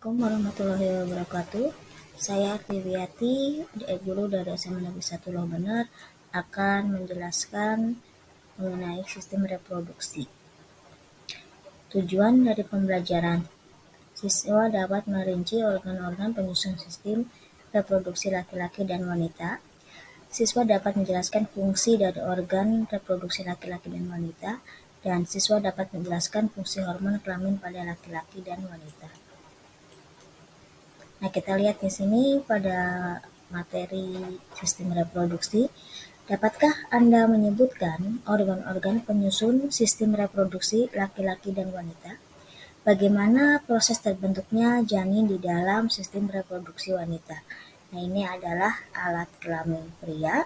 Assalamualaikum warahmatullahi wabarakatuh. Saya Triviati, guru dari SMA Negeri 1 Loh Bener, akan menjelaskan mengenai sistem reproduksi. Tujuan dari pembelajaran: siswa dapat merinci organ-organ penyusun sistem reproduksi laki-laki dan wanita. Siswa dapat menjelaskan fungsi dari organ reproduksi laki-laki dan wanita, dan siswa dapat menjelaskan fungsi hormon kelamin pada laki-laki dan wanita. Nah, kita lihat di sini pada materi sistem reproduksi. Dapatkah Anda menyebutkan organ-organ penyusun sistem reproduksi laki-laki dan wanita? Bagaimana proses terbentuknya janin di dalam sistem reproduksi wanita? Nah, ini adalah alat kelamin pria,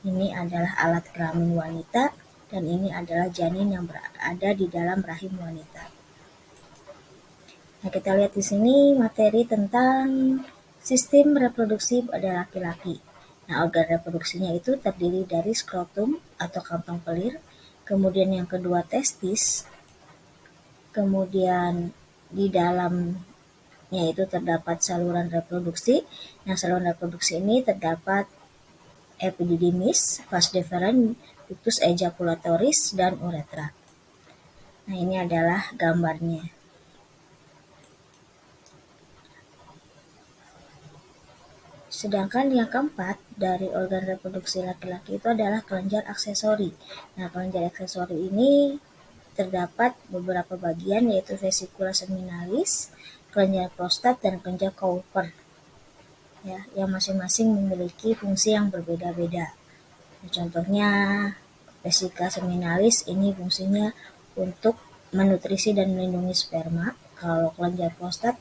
ini adalah alat kelamin wanita, dan ini adalah janin yang berada di dalam rahim wanita. Nah, kita lihat di sini materi tentang sistem reproduksi pada laki-laki. Nah, organ reproduksinya itu terdiri dari skrotum atau kantong pelir, kemudian yang kedua testis, kemudian di dalamnya itu terdapat saluran reproduksi. Nah, saluran reproduksi ini terdapat epididymis, vas deferens, ductus ejaculatoris, dan uretra. Nah, ini adalah gambarnya. Sedangkan yang keempat dari organ reproduksi laki-laki itu adalah kelenjar aksesori. Nah, kelenjar aksesori ini terdapat beberapa bagian, yaitu vesicula seminalis, kelenjar prostat, dan kelenjar Cowper, ya, yang masing-masing memiliki fungsi yang berbeda-beda. Nah, contohnya vesicula seminalis ini fungsinya untuk menutrisi dan melindungi sperma. Kalau kelenjar prostat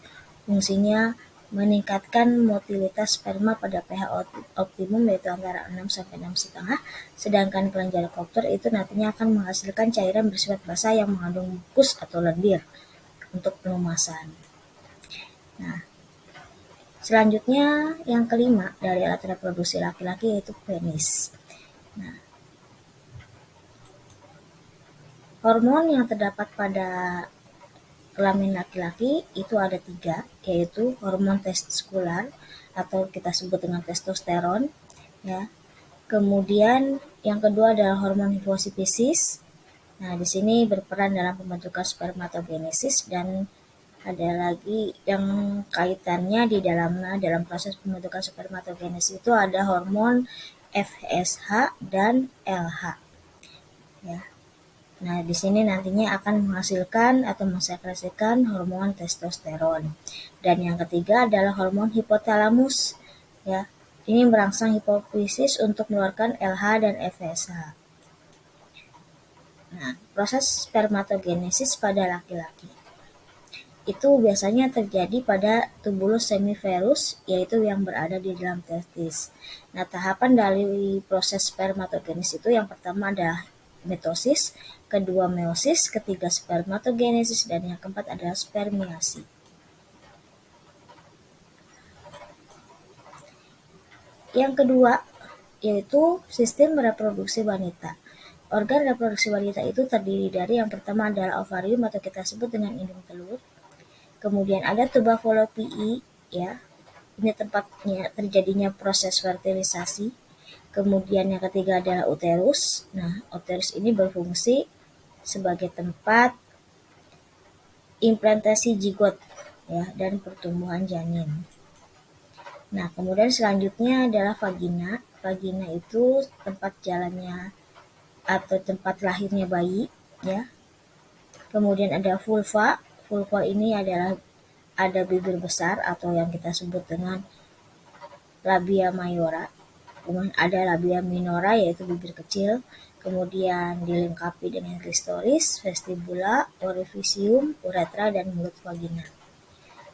fungsinya meningkatkan motilitas sperma pada pH optimum, yaitu antara 6 sampai 6,5, sedangkan kelenjar Cowper itu nantinya akan menghasilkan cairan bersifat basah yang mengandung mukus atau lendir untuk pelumasan. Nah, selanjutnya yang kelima dari alat reproduksi laki-laki yaitu penis. Nah, hormon yang terdapat pada kelamin laki-laki itu ada 3, yaitu hormon testiskular atau kita sebut dengan testosteron, ya. Kemudian yang kedua adalah hormon hipofisis. Nah, di sini berperan dalam pembentukan spermatogenesis, dan ada lagi yang kaitannya di dalam proses pembentukan spermatogenesis itu ada hormon FSH dan LH, ya. Nah, di sini nantinya akan menghasilkan atau mensekresikan hormon testosteron. Dan yang ketiga adalah hormon hipotalamus, ya. Ini merangsang hipofisis untuk mengeluarkan LH dan FSH. Nah, proses spermatogenesis pada laki-laki itu biasanya terjadi pada tubulus semiferus, yaitu yang berada di dalam testis. Nah, tahapan dari proses spermatogenesis itu yang pertama adalah mitosis, kedua meiosis, ketiga spermatogenesis, dan yang keempat adalah spermiasi. Yang kedua yaitu sistem reproduksi wanita. Organ reproduksi wanita itu terdiri dari yang pertama adalah ovarium atau kita sebut dengan indung telur. Kemudian ada tuba fallopiae, ya. Ini tempatnya terjadinya proses fertilisasi. Kemudian yang ketiga adalah uterus. Nah, uterus ini berfungsi sebagai tempat implantasi zigot, ya, dan pertumbuhan janin. Nah, kemudian selanjutnya adalah vagina. Vagina itu tempat jalannya atau tempat lahirnya bayi, ya. Kemudian ada vulva. Vulva ini adalah ada bibir besar atau yang kita sebut dengan labia mayora. Kemudian ada labia minora yaitu bibir kecil. Kemudian dilengkapi dengan klistoris, vestibula, orifisium, uretra, dan mulut vagina.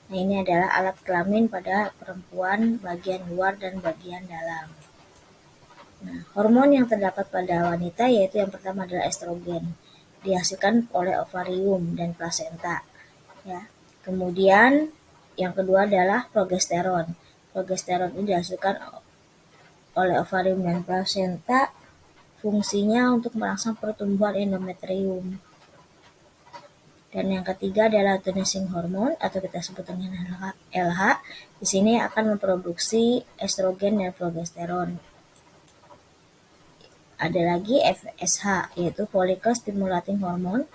Nah, ini adalah alat kelamin pada perempuan bagian luar dan bagian dalam. Nah, hormon yang terdapat pada wanita yaitu yang pertama adalah estrogen, dihasilkan oleh ovarium dan plasenta, ya. Kemudian yang kedua adalah progesteron. Progesteron ini dihasilkan oleh ovarium dan plasenta, fungsinya untuk merangsang pertumbuhan endometrium. Dan yang ketiga adalah luteinizing hormone atau kita sebut dengan LH. Di sini akan memproduksi estrogen dan progesteron. Ada lagi FSH, yaitu follicle stimulating hormone,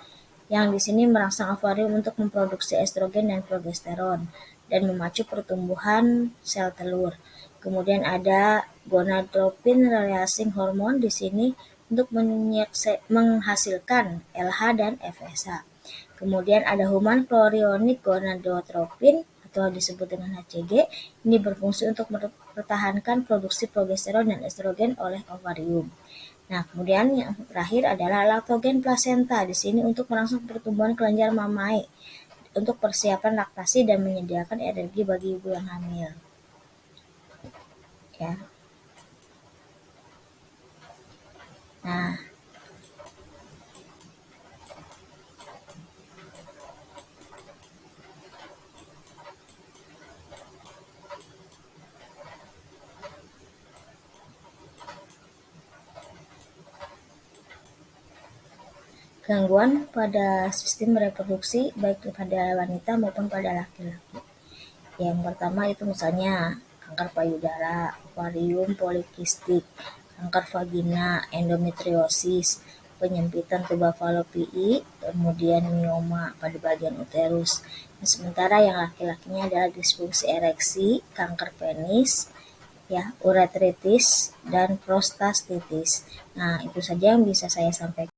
yang di sini merangsang ovarium untuk memproduksi estrogen dan progesteron dan memacu pertumbuhan sel telur. Kemudian ada gonadotropin releasing hormone di sini untuk menghasilkan LH dan FSH. Kemudian ada human chorionic gonadotropin atau disebut dengan HCG. Ini berfungsi untuk mempertahankan produksi progesteron dan estrogen oleh ovarium. Nah, kemudian yang terakhir adalah laktogen plasenta. Di sini untuk merangsang pertumbuhan kelenjar mamai untuk persiapan laktasi dan menyediakan energi bagi ibu yang hamil. Ya. Nah, gangguan pada sistem reproduksi baik pada wanita maupun pada laki-laki. Yang pertama itu misalnya kanker payudara, ovarium polikistik, kanker vagina, endometriosis, penyempitan tuba fallopi'i, kemudian mioma pada bagian uterus. Nah, sementara yang laki-lakinya adalah disfungsi ereksi, kanker penis, ya, uretritis, dan prostatitis. Nah, itu saja yang bisa saya sampaikan.